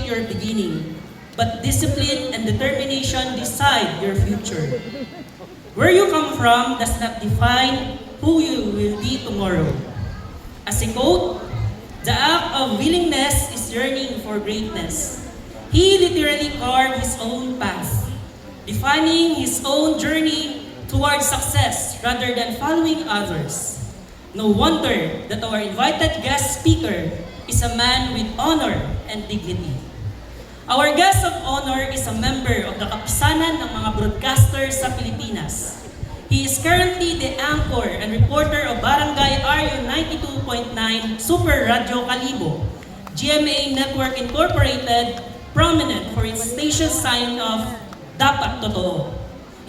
dictate your beginning, but discipline and determination decide your future. Where you come from does not define who you will be tomorrow. As a quote, the act of willingness is yearning for greatness. He literally carved his own path, defining his own journey towards success rather than following others. No wonder that our invited guest speaker is a man with honor and dignity. Our guest of honor is a member of the Kapisanan ng mga broadcasters sa Pilipinas. He is currently the anchor and reporter of Barangay RU 92.9 Super Radio Kalibo, GMA Network Incorporated, prominent for its station sign of Dapat Totoo.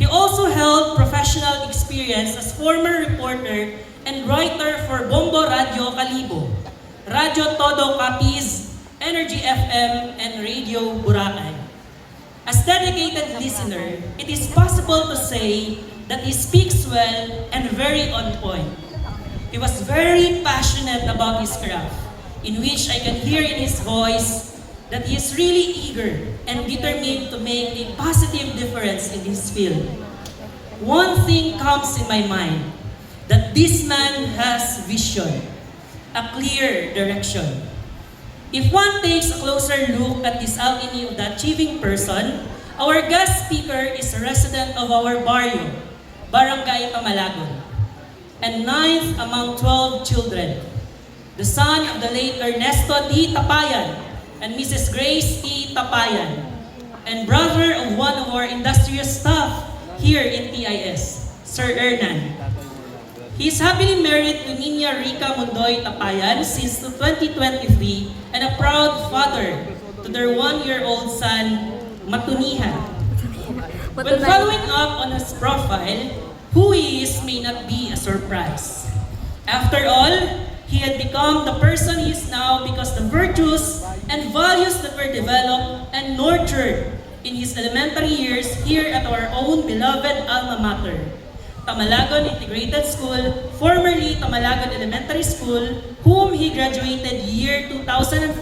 He also held professional experience as former reporter and writer for Bombo Radio Kalibo, Radio Todo Capiz, Energy FM, and Radio Boracay. As dedicated listener, it is possible to say that he speaks well and very on point. He was very passionate about his craft, in which I can hear in his voice that he is really eager and determined to make a positive difference in his field. One thing comes in my mind, that this man has vision, a clear direction. If one takes a closer look at this alchemy of the achieving person, our guest speaker is a resident of our barrio, Barangay Tamalagon, and ninth among 12 children, the son of the late Ernesto T. Tapayan and Mrs. Grace T. Tapayan, and brother of one of our industrious staff here in TIS, Sir Ernan. He is happily married to Nina Rica Mundoy Tapayan since 2023 and a proud father to their one-year-old son, Matunihan. When following up on his profile, who he is may not be a surprise. After all, he had become the person he is now because the virtues and values that were developed and nurtured in his elementary years here at our own beloved alma mater, Tamalagon Integrated School, formerly Tamalagon Elementary School, whom he graduated year 2005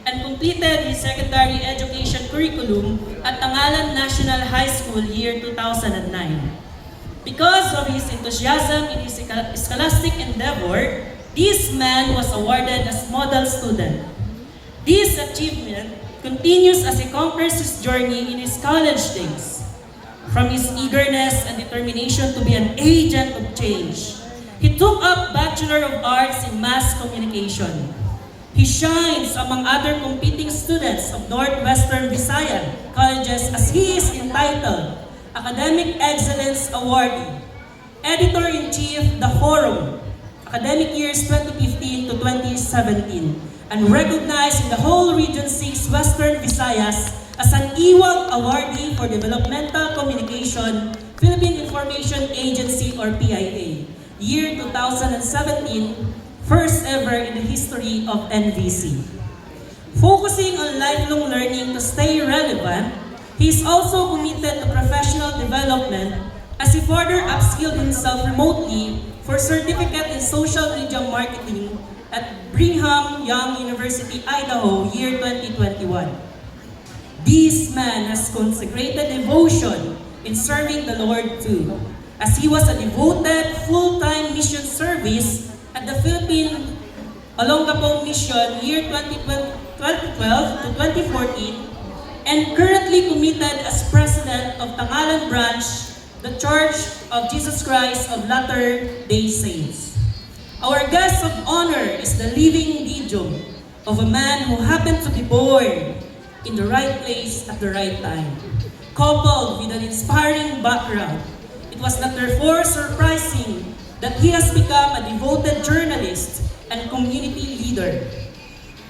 and completed his secondary education curriculum at Tangalan National High School year 2009. Because of his enthusiasm in his scholastic endeavor, this man was awarded as model student. This achievement continues as he conquers his journey in his college days. From his eagerness and determination to be an agent of change, he took up Bachelor of Arts in Mass Communication. He shines among other competing students of Northwestern Visayan colleges as he is entitled Academic Excellence Awardee, Editor-in-Chief, The Forum, academic years 2015 to 2017, and recognized in the whole Region 6 Western Visayas as an IWAG Awardee for Developmental Communication, Philippine Information Agency or PIA, year 2017, first ever in the history of NVC. Focusing on lifelong learning to stay relevant, he is also committed to professional development as he further upskilled himself remotely for certificate in social media marketing at Brigham Young University, Idaho, year 2021. This man has consecrated devotion in serving the Lord too, as he was a devoted full-time mission service at the Philippine Olongapo Mission year 2012 to 2014 and currently committed as president of Tangalan Branch, the Church of Jesus Christ of Latter-day Saints. Our guest of honor is the living medium of a man who happened to be born in the right place at the right time, coupled with an inspiring background. It was not therefore surprising that he has become a devoted journalist and community leader.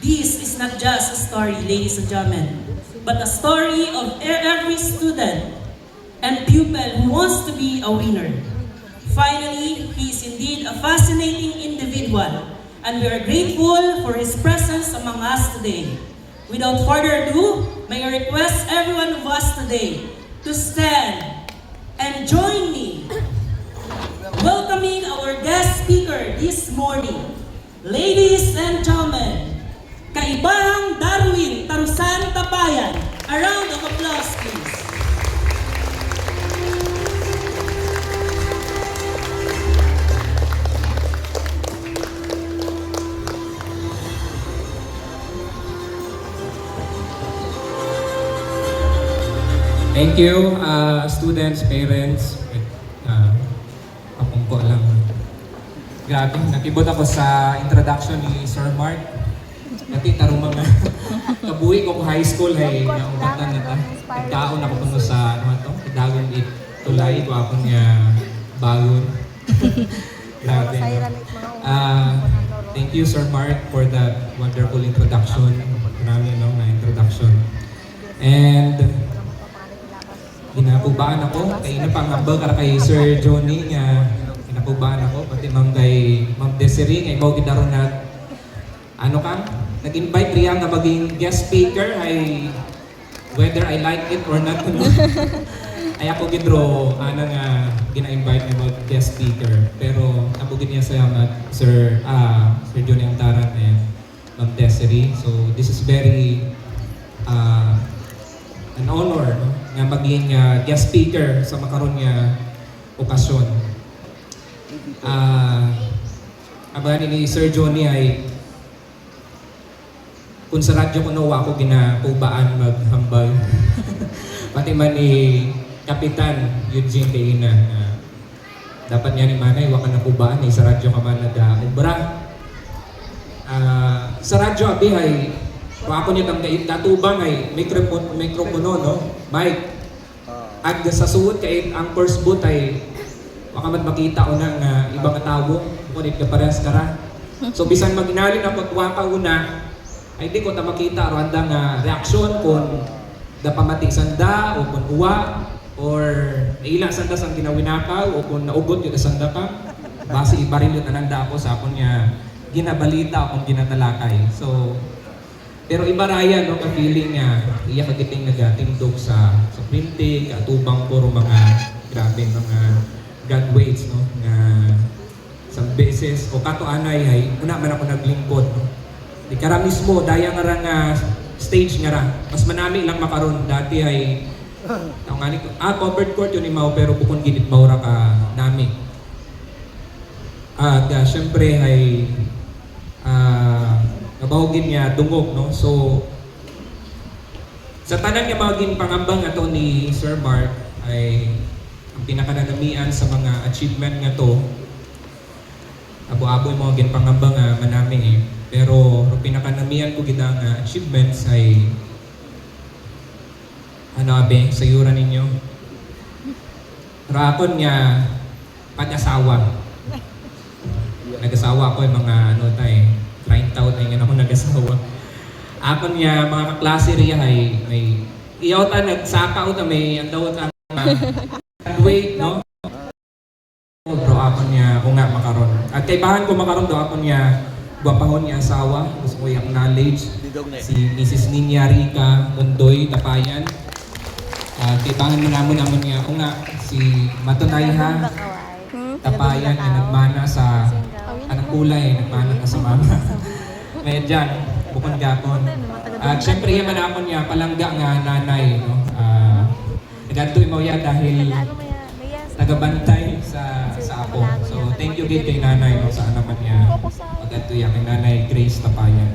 This is not just a story, ladies and gentlemen, but a story of every student and pupil who wants to be a winner. Finally, he is indeed a fascinating individual, and we are grateful for his presence among us today. Without further ado, may I request every one of us today to stand and join me welcoming our guest speaker this morning. Ladies and gentlemen, Kaibahang Darwin Tarusan Thank you, students, parents. Kapungko lang. Grabe, nakibot ako sa introduction ni Sir Mark. Dati tarong mga kabuhi ko high school ay naungkatan na ta. Nagkaon ako kuno sa ano to, Dagon Tulay ko ako niya bagon. Grabe. Thank you Sir Mark for that wonderful introduction. Marami no na introduction. And ginapubaan ako kay napangambal kara kay Sir Johnny nga ginapubaan ako pati Ma'am Desiree ngay mao gidaron na ano ka nag-invite riya nga maging guest speaker ay whether I like it or not ay ako gidro ana nga gina-invite nga mag guest speaker pero nabugin niya sa Sir Johnny Antaran and Ma'am Desiree, so this is very an honor no? Nga maging guest speaker sa makaron nga okasyon. Abahan ni Sir Johnny ay kung sa radyo ko nawa ako ginapubaan maghambal. Pati man ni Kapitan Eugene Teina dapat niya ni Manay waka na pubaan sa radyo ka man nag-ubra. Sa radyo abi ay ako niya tang katubang ay mikropono no mic ag sa suot kay ang first boot ay baka man makita o nang ibang tawo kunit ka parehas kara so bisan maginalin ako tuwa ka una ay di ko ta makita randa nga reaksyon kung da pamati sanda o kung uwa or naila sanda sang ginawinakaw o kung naugot yung sanda ka base ibaril yung tananda ako sa akong niya ginabalita akong ginatalakay so pero iba raya no ka feeling nga iya kagiting nagatindog sa printing atubang puro mga grabe mga graduates no nga sa beses o kato anay ay una man ako naglingkod no di kara mismo daya nga nga stage nga ra mas manami lang makaron dati ay tao nga ni covered court yun ni mao pero bukon ginit mao ra ka nami at syempre ay nabahugin niya dungog no so sa tanan nga maging pangambang ato ni Sir Mark ay ang pinakananamian sa mga achievement nga to abo-abo yung mga ginpangambang nga manami pero ang pinakanamian ko gid nga achievements ay ano abe sayuran ninyo rakon nga pag-asawa nag-asawa ko yung mga ano tay 30 taon na nga ako nag-asawa. Ako niya mga kaklase riya ay may iyaw ta nagsaka o ta may andawat ang weight no. Bro ako niya kung nga makaron. At kaibahan ko makaron do ako niya gwapahon niya asawa. Gusto ko i-acknowledge si Mrs. Ninya Rica Mundoy Tapayan. Kaibahan mo namon niya kung nga si Matunayha Tapayan na nagmana sa anong kulay, nagmana na sa mama. Ngayon dyan, bukod gapon. Siyempre yaman ako niya, palangga nga nanay. No? Nagantoy mo yan dahil tagabantay sa ako. So thank you din kay nanay no, sa naman niya. Nagantoy yan kay nanay Grace Tapayan.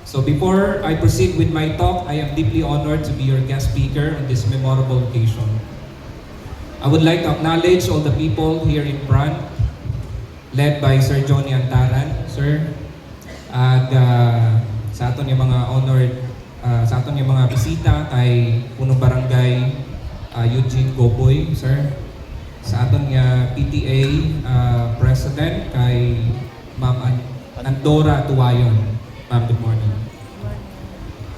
So before I proceed with my talk, I am deeply honored to be your guest speaker on this memorable occasion. I would like to acknowledge all the people here in front, led by Sir Johnny Antaran, sir. At sa aton yung mga honored, sa aton yung mga bisita kay Punong Barangay Eugene Goboy, sir. Sa aton yung PTA President kay Ma'am Andora Tuwayon. Ma'am, good morning.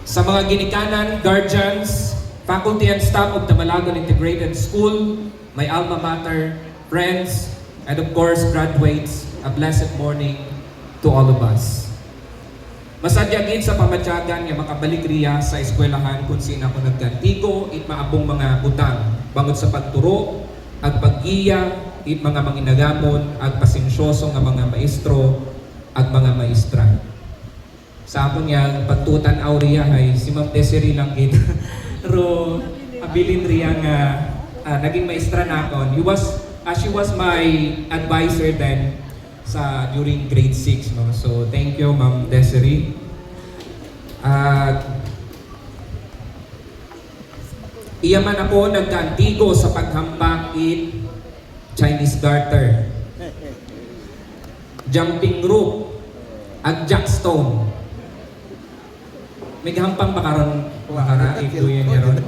Sa mga ginikanan, guardians, faculty and staff of Tamalagon Integrated School, my alma mater, friends, and of course, graduates, a blessed morning to all of us. Masadyagin sa pamatyagan nga makabalik riya sa eskwelahan kung sino ako nagkantigo, it maabong mga butang, bangod sa pagturo, at pag-iya, it mga manginagamon, at pasensyoso nga mga maestro, at mga maestra. Sa akong yang pagtutan auriya ay si Ma'am Desiree lang gid. Pero abilin riya nga naging maestra na ako. She was my advisor then during grade 6 no. So thank you Ma'am Desiree. Iya man ako nagkaantigo sa paghampak in Chinese garter, jumping rope, at jackstone. May gahampang bakaron makara ikuyan niya ron.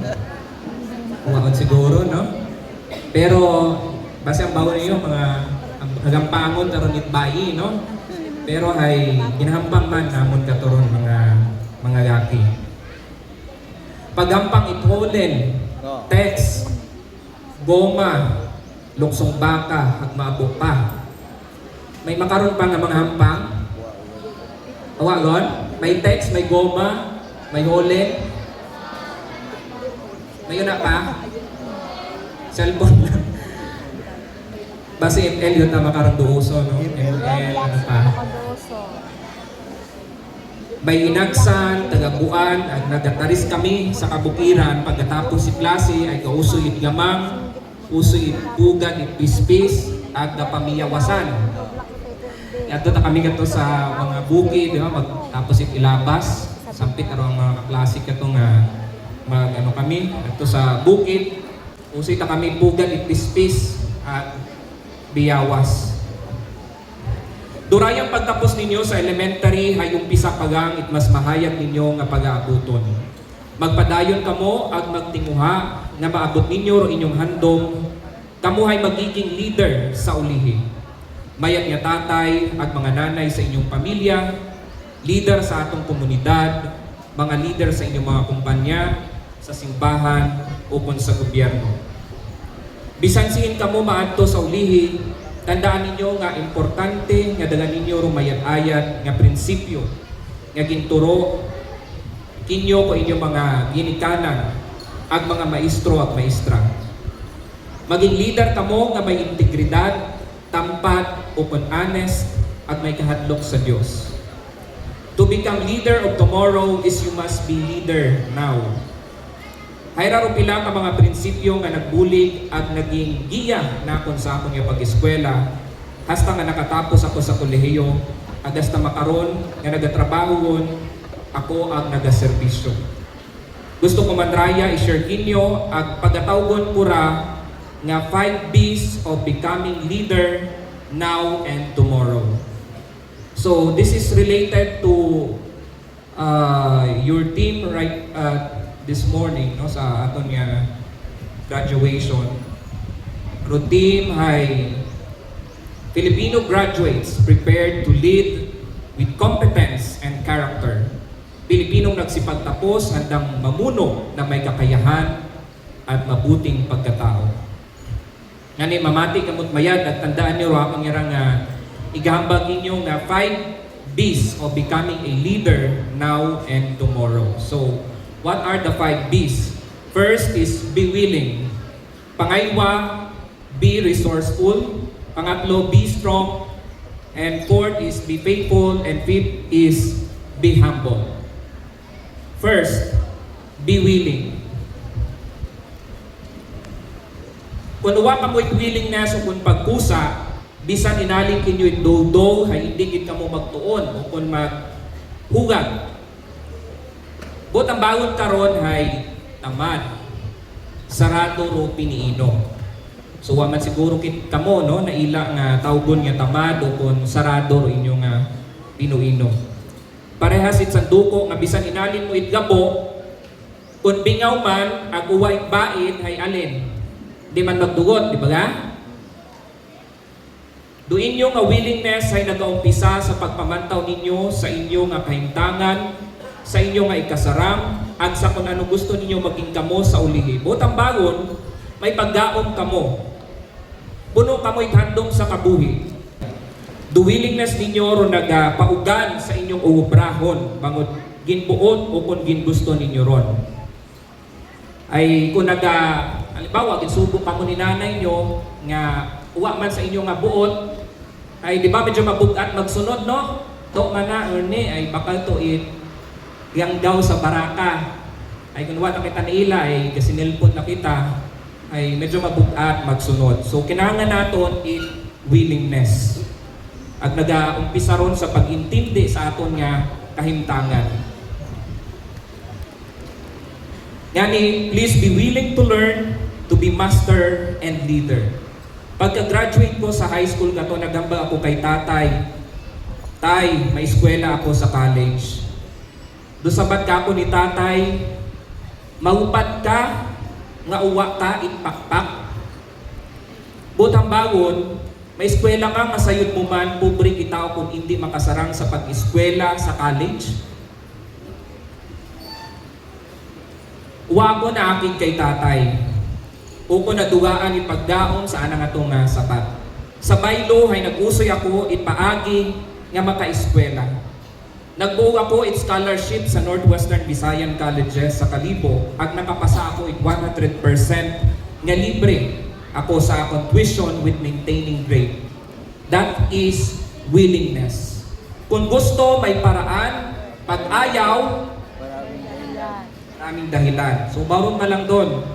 Kuwaon siguro, no? Pero basta ang bawo niyo mga hagampangon karon itbayi, no? Pero ay ginahampang man namon katuron mga laki. Pagampang itholen, text, goma, luksong baka, hagmaabo pa. May makaroon pa nga mga hampang. Awagon, may text, may goma, may holen. May na pa. Cellphone lang. Basta ML yun na makaroon duuso, no? ML, ano pa. May inagsan, tagabuan, at nagataris kami sa kabukiran. Pagkatapos si klase ay kausoy itgamang, usoy itugan, ipispis, at napamiyawasan. At doon na kami kato sa mga bukid, di ba? Tapos ilabas, sampit na ang mga klase kato nga ano kami, ito sa bukid, usoy ta kami pugan, ipispis, at biyawas. Durayang pagtapos ninyo sa elementary hay umpisa pagang it mas mahayag ninyo nga pag-aabuton. Magpadayon kamo ag magtinguha nga maabot ninyo ro inyong handom, kamo hay magiging leader sa ulihi. Mayat nga tatay ag mga nanay sa inyong pamilya, leader sa atong komunidad, mga leader sa inyong mga kumpanya, sa simbahan o kung sa gobyerno. Bisan sihin kamo maadto sa ulihi, tandaan ninyo nga importante nga dagan ninyo rumayat-ayat nga prinsipyo nga ginturo kinyo ko inyong mga ginikanan ag mga maestro at maestra. Maging leader kamo nga may integridad, tampat, open honest at may kahadlok sa Dios. To become leader of tomorrow is you must be leader now. Hayraro pila ka mga prinsipyo nga nagbulig at naging giya nakon sa akong pag-eskwela hasta nga nakatapos ako sa kolehiyo ag hasta makaron nga nagatrabahon ako ag nagaserbisyo. Gusto ko man raya i-share kinyo ag pagatawgon ko ra nga 5 B's of becoming leader now and tomorrow. So this is related to your team right this morning, no, sa aton nga graduation. Team ay Filipino graduates prepared to lead with competence and character. Pilipinong nagsipagtapos handang mamuno na may kakayahan at mabuting pagkatao. Ngani mamati kamot mayad at tandaan niyo ang irang igahambag ninyo nga 5 B's of becoming a leader now and tomorrow. So, what are the 5 B's? First is be willing. Pangaywa, be resourceful. Pangatlo, be strong. And fourth is be faithful. And fifth is be humble. First, be willing. Kung uwa ka mo'y willingness o kung pagkusa, bisan inaling kinyo ito hay hindi ka mo magtuon o kung maghugag. But ang bawon karon hay tamad, sarado ro piniino. So waman siguro kit kamo no naila nga tawgon nga tamad o kung sarado ro inyo nga pinuino. Parehas it sanduko nga bisan inalin mo itgabo, kung bingaw man ag uway bain hay alin. Di man magdugot, di ba ga? Duin nyo nga willingness ay nagaumpisa sa pagpamantaw ninyo sa inyo nga kahimtangan, sa inyo nga ikasaram, at sa kung ano gusto ninyo maging kamo sa ulihi. Butang bagon, may paggaom kamo. Puno kamo'y handom sa kabuhi. Do willingness ninyo ro nagapaugan sa inyong uobrahon, bangod ginbuot o kung gingusto ninyo ron. Ay kung halimbawa, ginsubok kamo ni nanay nyo nga uwa man sa inyo nga buot, ay di ba medyo mabugat magsunod, no? To man na, ay bakal to yang daw sa baraka. Ay kung wala kita nila, ay kasi nilpot na kita, ay medyo mabugat magsunod. So kinahanglan naton willingness. At nag-umpisa ron sa pag-intindi sa aton nga kahimtangan. Yani, please be willing to learn, to be master and leader. Pagka-graduate ko sa high school kato, nagamba ako kay tatay. Tay, may eskwela ako sa college. Do sabat ka ako ni tatay, maupat ka, nga uwa ka, itpakpak. Butang bagon, may eskwela ka, masayod mo man, pobre kita kung hindi makasarang sa pag-eskwela sa college. Uwa ko na akin kay tatay. O ko nadugaan ipagdaon sa anang atong sapat. Sa baylo ay nag-usoy ako ipaagi nga maka-eskwela. Nagbuo ako it scholarship sa Northwestern Visayan Colleges sa Kalibo at nakapasa ako it 100% nga libre ako sa akong tuition with maintaining grade. That is willingness. Kung gusto, may paraan. Pag ayaw, maraming dahilan. So, baron ka lang doon.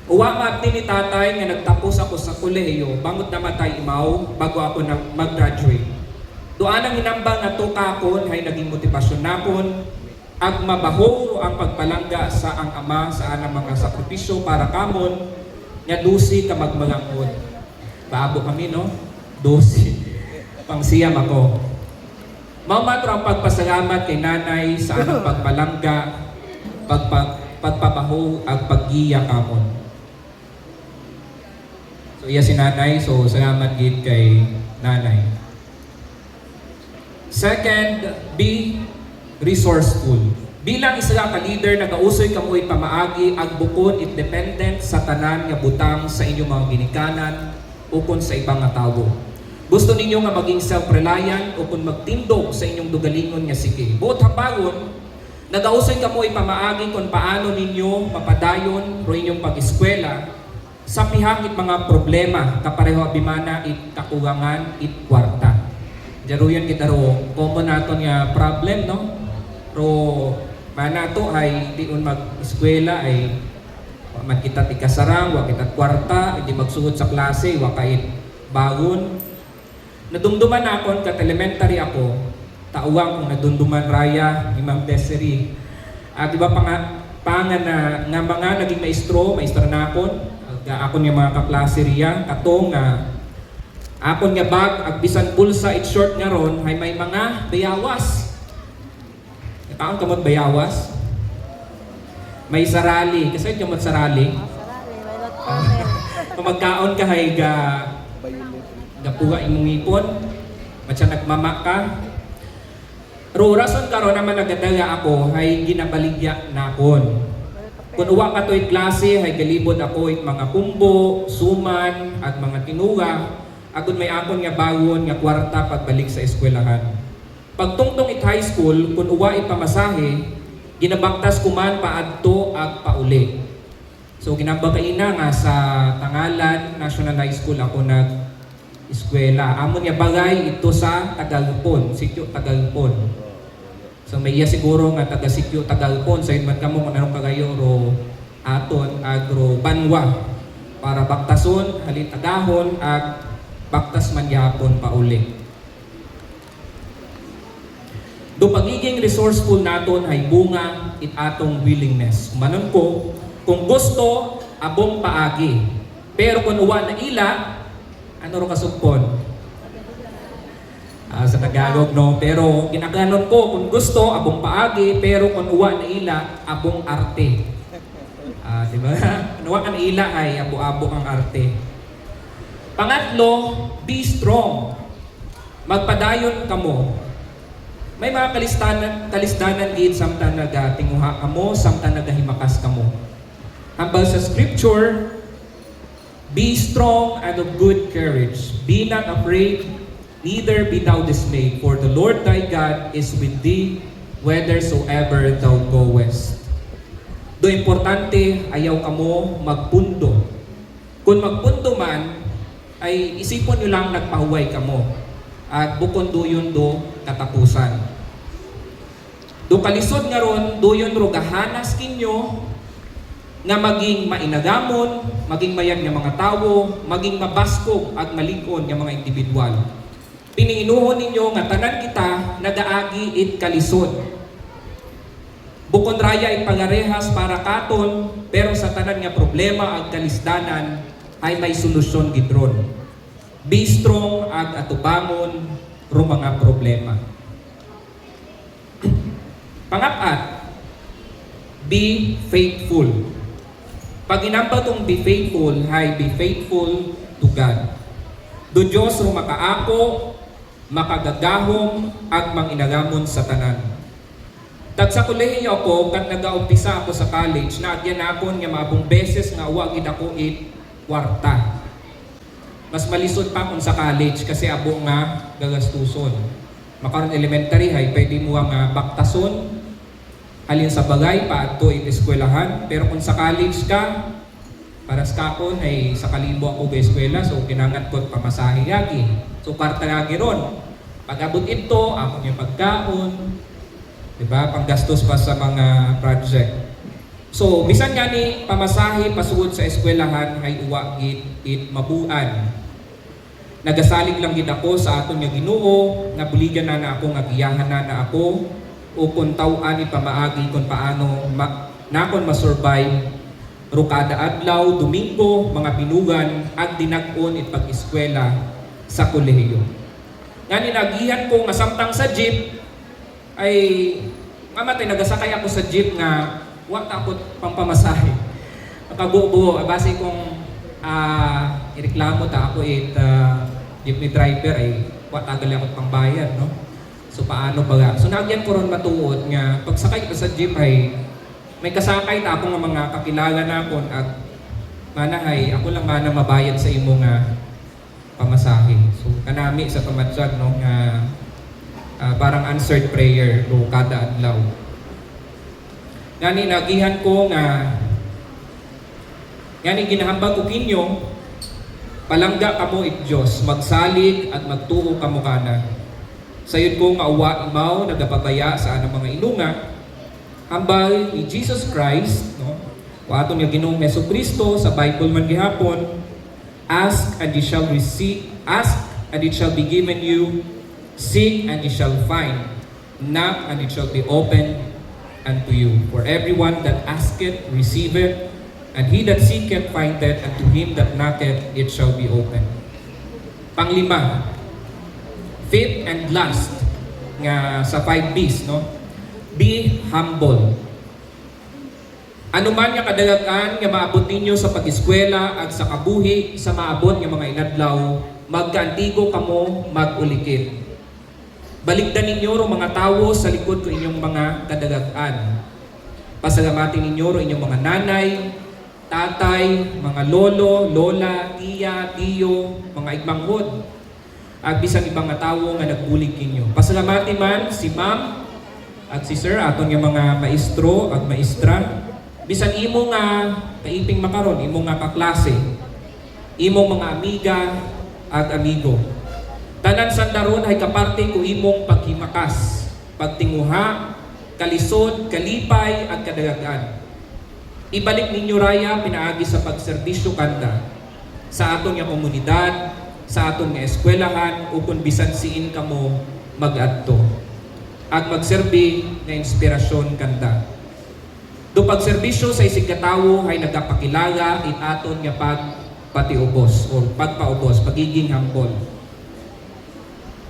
Uwa mabti ni tatay nga nagtapos ako sa kolehiyo, bangod namatay imaw bago ako mag-graduate. Doan ang hinambang nga to kakon ay naging motibasyon nakon ag mabaho ang pagpalangga sa ang ama sa anang mga sakripisyo para kamon nga dusi ka magmangangkod. Baabo kami no? Dusi. Pangsiyam ako. Mamatro ang pagpasalamat kay nanay sa anang pagpalangga, pagpabaho ag paggiya kamon. So iya si nanay, so salamat gid kay nanay. Second, be resourceful. Bilang isa ka leader, nagausoy ka mo pamaagi ag bukod independent sa tanan nga butang sa inyong mga ginikanan o kung sa ibang nga tawo. Gusto ninyo nga maging self-reliant o kung magtindog sa inyong dugalingon nga sige. Buot habagon, nagausoy ka mo pamaagi kung paano ninyo mapadayon ro inyong pag-eskwela sa pihakit mga problema kapareho abimana it kakugangan it kwarta. Jaruyan kita ro, common naton nga problem, no? Ro, manato ay di un mag-eskwela ay man kita tikasarang, wa kita kwarta, hindi magsuhod sa klase, wa kait bagon. Nadumduman akon kat elementary ako, tauwang kung nadumduman raya ni Ma'am Desiree. At iba pangan na mga naging maestro na akon, akon yung mga kaklase riya, katong akon nga bag, ag bisan pulsa, it short nga ron, ay may mga bayawas. Nakaon kamot bayawas? May sarali. Kasi yung sarali? Kung magkaon ka, ay gapuga imong ipon, matya nagmama ka. Ro, rason karon naman nagadaga ako, ay ginabaligya na akon. Kung uwa ka to'y klase, ay galibod ako it mga kumbo, suman, at mga tinuga, agud may akon nga bawon nga kwarta pagbalik sa eskwelahan. Pagtungtong it high school, kung uwa ipamasahe, ginabaktas kuman paadto ag pauli. So ginabakaina nga sa Tangalan National High School ako nag-eskwela. Amon nga bagay ito sa Tagalpon, sitio Tagalpon. So may iya siguro nga taga sitio Tagalpon, sa man kamo kung anong kagayo ro aton agro banwa para baktason halin agahon ag baktas man yapon pauli. Do pagiging resourceful naton ay bunga it atong willingness. Manon ko, kung gusto, abong paagi. Pero kung uwa na ila, ano ro kasugpon? Sa Tagalog, no? Pero ginaganon ko, kung gusto, abong paagi. Pero kung uwa na ila, abong arte. Diba? Kung uwa ka na ila ay abo-abo ang arte. Pangatlo, be strong. Magpadayon kamo. May mga kalistanan gid samtang nagatinguha kamo, samtang nagahimakas kamo. Hambal sa scripture, be strong and of good courage. Be not afraid, neither be thou dismayed, for the Lord thy God is with thee whithersoever thou goest. Do importante, ayaw kamo magpundo. Kung magpundo man, ay isipon nyo lang nagpahuway kamo at bukon doyon do katapusan. Do kalisod nga ron, doyon ro gahanas kinyo nga maging mainagamon, maging mayag nga mga tawo, maging mabaskog at malikon nga mga individual. Piniinuhon ninyo nga tanan kita nagaagi it kalisod. Bukod raya ay pangarehas para katon, pero sa tanan nga problema ag kalisdanan ay may solusyon gidron. Be strong ag atubangon ro mga problema. Pangat-at, be faithful. Pag inamba tong be faithful, ay be faithful to God. Do Diyos ro makaako, makagagahom, ag manginaghamon sa tanan. Tag sa kolehiyo ko, kat nag-aumpisa ako sa college, naagyan akon nga maabong beses nga uwagid ako kwarta. Mas malisod pa akong sa college kasi abo nga gagastuson. Makaroon elementary hay, pwede mo nga baktason, halin sa bagay, paadto eskwelahan. Pero kung sa college ka, para sa kakon ay sa kalibo ako sa eskwela, so kinangat ko pamasahe yagi. So karta yagi ron. Pag abot ito, ako yung pagkaon, diba? Panggastos pa sa mga project. So, bisan nga ni pamasahe pasugod sa eskwelahan ay uwa it mabuan. Nagasalig lang gid ako sa aton nga Ginoo, nga buligan na ako nga giyahan na ako o kung taw-an pamaagi kung paano nakon ma-survive ro kada adlaw, Domingo, mga binugan ag dinag-on it pag-eskwela sa kolehiyo. Nga ninagihan ko nga samtang sa jeep ay mamatay nagasakay ako sa jeep nga wa takot pampamasahe. Nakabuo base kung ireklamo ta ako jeepney driver ay wa tagal ako pangbayad, no? So paano ba? So nagyan ko ron matuod nga pagsakay ko sa jeep ay may kasakay ta ako nga mga kakilala nakon at manahay ako lang mana mabayad sa imo nga pamasahe. So kanami sa tumadsag no nga parang answered prayer do kada adlaw. Ngani nagihan ko nga ngani ginahambag ko kinyo palangga kamo it Dios, magsalig at magtuo kamo kana. Sayod ko nga uwa imaw nagapabaya sa anang mga inunga hambal ni Jesus Christ, no? O aton nga Ginoong Jesucristo sa Bible man gihapon, ask and ye shall receive, ask and it shall be given you. Seek and ye shall find. Knock and it shall be opened unto you. For everyone that asketh, receiveth, and he that seeketh, findeth, and to him that knocketh, it shall be opened. Panglima, fifth and last, nga sa 5 B's, no? Be humble. Ano man nga kadalagan nga maabot ninyo sa pag-eskwela at sa kabuhi sa maabot nga mga inadlaw, magkaantigo kamo mag-ulikit. Baligdan ninyo ro mga tawo sa likod ko inyong mga kadalagan. Pasalamatin ninyo ro inyong mga nanay, tatay, mga lolo, lola, tiya, tiyo, mga igmanghod. At bisan ibang nga tawo nga nagbulig ninyo. Pasalamatin man si ma'am at si sir, aton yung mga maestro at maestra. Bisan imo nga kaiping makaron, imo nga kaklase, imo mga amiga at amigo. Tanan sa daron ay kaparte ko imong paghimakas, pagtinguha, kalisod, kalipay at kadalagan. Ibalik ninyo raya pinaagi sa pagserbisyo kanda sa aton nga komunidad, sa aton nga eskwelahan o kung bisan siin kamo mag-adto. At magserbi na inspirasyon kanda. Do pagserbisyo sa isig katawo ay nagapakilala it aton nga pagpatiubos o pagpaubos, pagiging humble.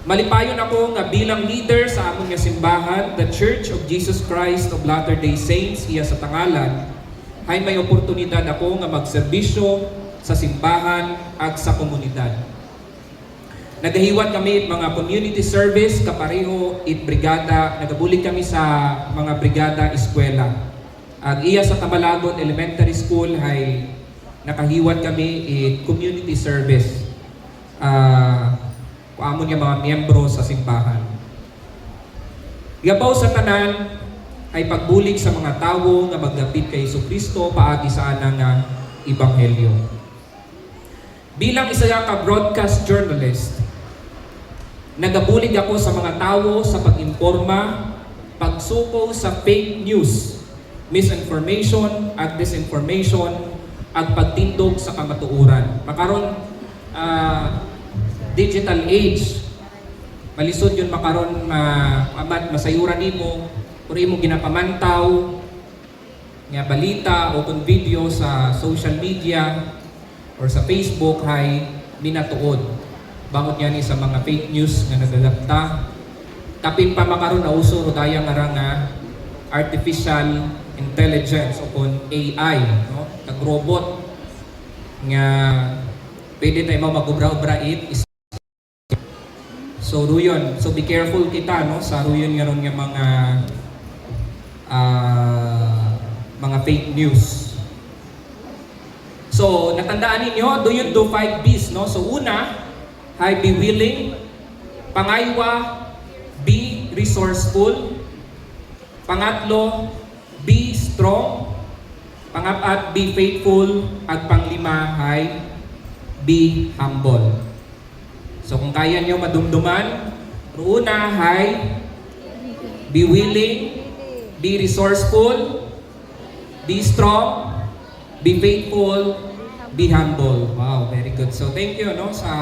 Malipayon ako nga bilang leader sa among nga simbahan, the Church of Jesus Christ of Latter-day Saints, iya sa Tangalan, ay may oportunidad ako nga magserbisyo sa simbahan at sa komunidad. Nagahiwat kami mga community service, kapareho it brigada, nagabulig kami sa mga brigada eskwela. Ang iya sa Tamalagon Elementary School ay nakahiwat kami it community service. Kuamon nga mga miyembro sa simbahan. Gabaw sa tanan ay pagbulig sa mga tawo nga magdapit kay Jesucristo paagi sa anang nga ebanghelyo. Bilang isa ka broadcast journalist, nagabulig ako sa mga tawo sa pag-imporma, pagsuko sa fake news, misinformation at disinformation at pagtindog sa kamatuoran. Makaron digital age, malisod yun makaron amat masayuran nimo kung imo ginapamantaw nga balita o kung video sa social media or sa Facebook hay minatuod. Bangot yan sa mga fake news nga nagalapta. Kapin pa makaroon na uso ro daya nga artificial intelligence o kung AI, no? Tag-robot nga pwede tayo mag-ubra-ubra it. So ruyon, so be careful kita no sa ruyon nga ron nga mga fake news. So natandaan ninyo, do you do 5 B's no? So una, be willing, pangaywa, be resourceful, pangatlo, be strong, pangapat, be faithful, at panglima ay be humble. So kung kaya nyo madumduman, una ay be willing, be resourceful, be strong, be faithful, be humble. Wow, very good. So thank you no sa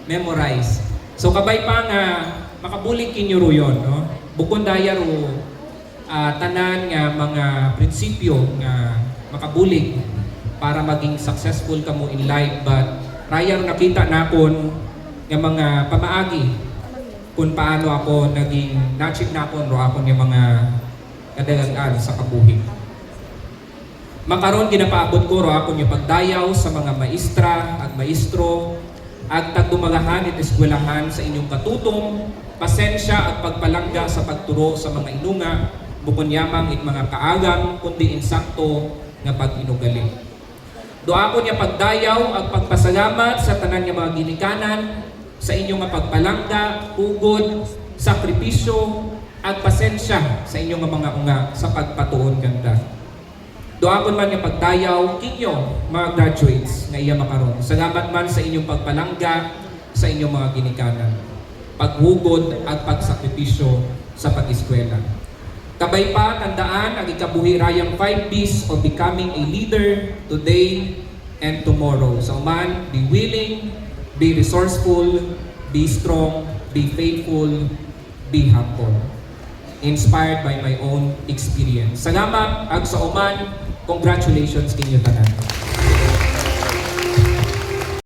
memorize. So kabay pa nga makabulig kinyo ro yun, no? Bukod daya ro tanan nga mga prinsipyo nga makabulig para maging successful ka mo in life, but rayang nakita na kon nga mga pamaagi kung paano ako naging na-achieve na ako ro ako nga mga kadalagan sa kabuhi. Makaron ginapaabot ko ro ako yung pagdayaw sa mga maestra at maestro at tagdumagahan at eskwelahan sa inyong katutong, pasensya at pagpalangga sa pagturo sa mga inunga, bukod yamang it mga kaagang, kundi insakto nga pag-inugali. Doa ko niya pagdayaw at pagpasalamat sa tanan nga mga ginikanan, sa inyong nga pagpalangga, ugod, sakripisyo, at pasensya sa inyong mga unga sa pagpatuon ganda. Doa ko man yung pagdayaw kinyo, mga graduates nga iya makaroon. Salamat man sa inyong pagpalangga sa inyong mga ginikanan, paghugod at pagsakripisyo sa pag-eskwela. Kabay pa, tandaan ang ikabuhi rayang 5 B's of becoming a leader today and tomorrow. So man, be willing, be resourceful, be strong, be faithful, be humble. Inspired by my own experience. Salamat ag sa uman. Congratulations kinyo tanan.